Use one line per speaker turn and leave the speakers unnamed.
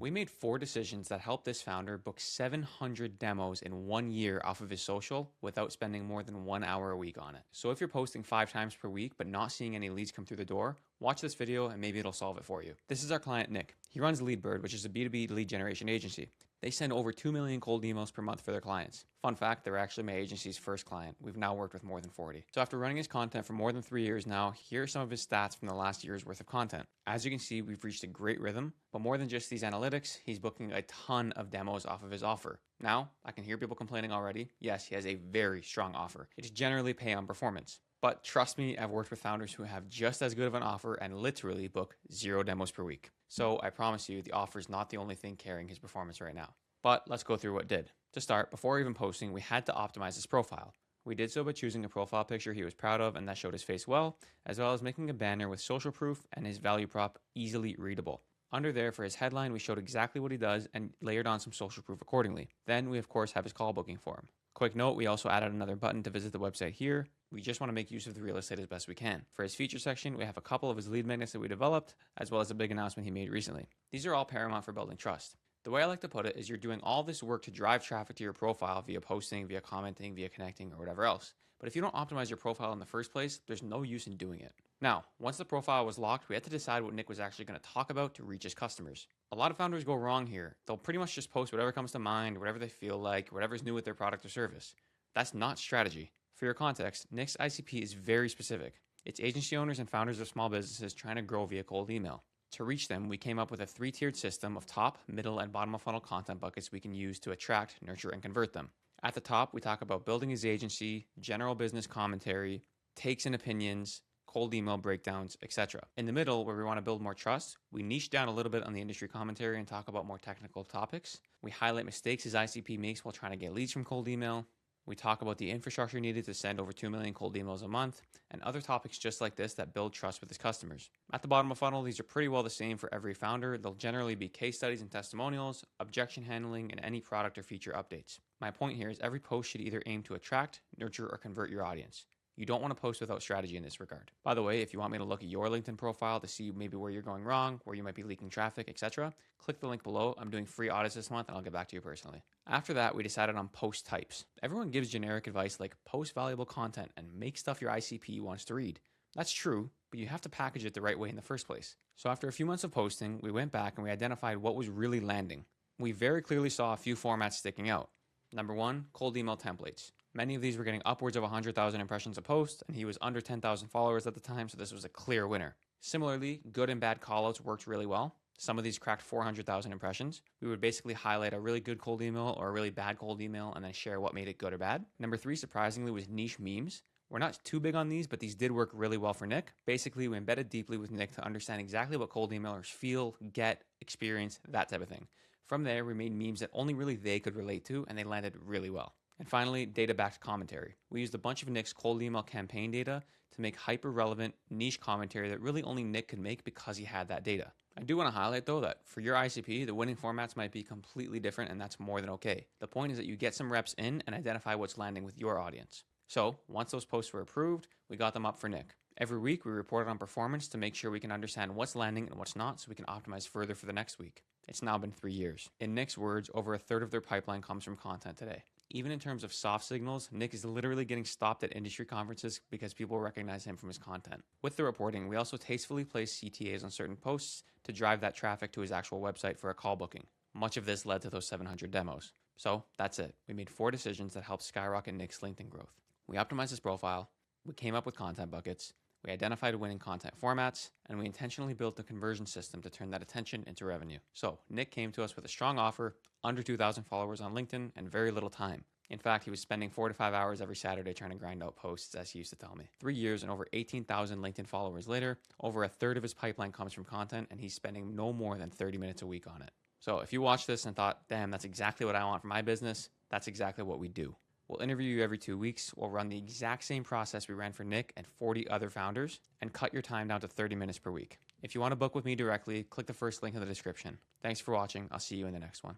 We made 4 decisions that helped this founder book 700 demos in 1 year off of his social without spending more than 1 hour a week on it. So if you're posting 5 times per week but not seeing any leads come through the door, watch this video and maybe it'll solve it for you. This is our client Nick. He runs Leadbird, which is a B2B lead generation agency. They send over 2 million cold emails per month for their clients. Fun fact, they're actually my agency's first client. We've now worked with more than 40. So after running his content for more than 3 years now, here are some of his stats from the last year's worth of content. As you can see, we've reached a great rhythm, but more than just these analytics, he's booking a ton of demos off of his offer. Now, I can hear people complaining already. Yes, he has a very strong offer. It's generally pay on performance. But trust me, I've worked with founders who have just as good of an offer and literally book 0 demos per week. So I promise you, the offer is not the only thing carrying his performance right now. But let's go through what did. To start, before even posting, we had to optimize his profile. We did so by choosing a profile picture he was proud of and that showed his face well, as well as making a banner with social proof and his value prop easily readable. Under there, for his headline, we showed exactly what he does and layered on some social proof accordingly. Then we of course have his call booking form. Quick note, we also added another button to visit the website here. We just want to make use of the real estate as best we can. For his feature section, we have a couple of his lead magnets that we developed, as well as a big announcement he made recently. These are all paramount for building trust. The way I like to put it is you're doing all this work to drive traffic to your profile via posting, via commenting, via connecting, or whatever else. But if you don't optimize your profile in the first place, there's no use in doing it. Now, once the profile was locked, we had to decide what Nick was actually going to talk about to reach his customers. A lot of founders go wrong here. They'll pretty much just post whatever comes to mind, whatever they feel like, whatever's new with their product or service. That's not strategy. For your context, Nick's ICP is very specific. It's agency owners and founders of small businesses trying to grow via cold email. To reach them, we came up with a 3-tiered system of top, middle, and bottom of funnel content buckets we can use to attract, nurture, and convert them. At the top, we talk about building his agency, general business commentary, takes and opinions, cold email breakdowns, etc. In the middle, where we want to build more trust, we niche down a little bit on the industry commentary and talk about more technical topics. We highlight mistakes his ICP makes while trying to get leads from cold email. We talk about the infrastructure needed to send over 2 million cold emails a month and other topics just like this that build trust with his customers. At the bottom of funnel, these are pretty well the same for every founder. They'll generally be case studies and testimonials, objection handling, and any product or feature updates. My point here is every post should either aim to attract, nurture, or convert your audience. You don't want to post without strategy in this regard. By the way, if you want me to look at your LinkedIn profile to see maybe where you're going wrong, where you might be leaking traffic, etc., click the link below. I'm doing free audits this month and I'll get back to you personally. After that, we decided on post types. Everyone gives generic advice like post valuable content and make stuff your ICP wants to read. That's true, but you have to package it the right way in the first place. So after a few months of posting, we went back and we identified what was really landing. We very clearly saw a few formats sticking out. Number 1, cold email templates. Many of these were getting upwards of 100,000 impressions a post, and he was under 10,000 followers at the time, so this was a clear winner. Similarly, good and bad callouts worked really well. Some of these cracked 400,000 impressions. We would basically highlight a really good cold email or a really bad cold email and then share what made it good or bad. Number 3, surprisingly, was niche memes. We're not too big on these, but these did work really well for Nick. Basically, we embedded deeply with Nick to understand exactly what cold emailers feel, get, experience, that type of thing. From there, we made memes that only really they could relate to, and they landed really well. And finally, data-backed commentary. We used a bunch of Nick's cold email campaign data to make hyper-relevant niche commentary that really only Nick could make because he had that data. I do want to highlight though that for your ICP, the winning formats might be completely different and that's more than okay. The point is that you get some reps in and identify what's landing with your audience. So once those posts were approved, we got them up for Nick. Every week we reported on performance to make sure we can understand what's landing and what's not so we can optimize further for the next week. It's now been 3 years. In Nick's words, over a third of their pipeline comes from content today. Even in terms of soft signals, Nick is literally getting stopped at industry conferences because people recognize him from his content. With the reporting, we also tastefully place CTAs on certain posts to drive that traffic to his actual website for a call booking. Much of this led to those 700 demos. So that's it. We made 4 decisions that helped skyrocket Nick's LinkedIn growth. We optimized his profile, we came up with content buckets, we identified winning content formats, and we intentionally built a conversion system to turn that attention into revenue. So Nick came to us with a strong offer, under 2,000 followers on LinkedIn, and very little time. In fact, he was spending 4 to 5 hours every Saturday trying to grind out posts, as he used to tell me. 3 years and over 18,000 LinkedIn followers later, over a third of his pipeline comes from content, and he's spending no more than 30 minutes a week on it. So if you watched this and thought, damn, that's exactly what I want for my business, that's exactly what we do. We'll interview you every 2 weeks. We'll run the exact same process we ran for Nick and 40 other founders and cut your time down to 30 minutes per week. If you want to book with me directly, click the first link in the description. Thanks for watching. I'll see you in the next one.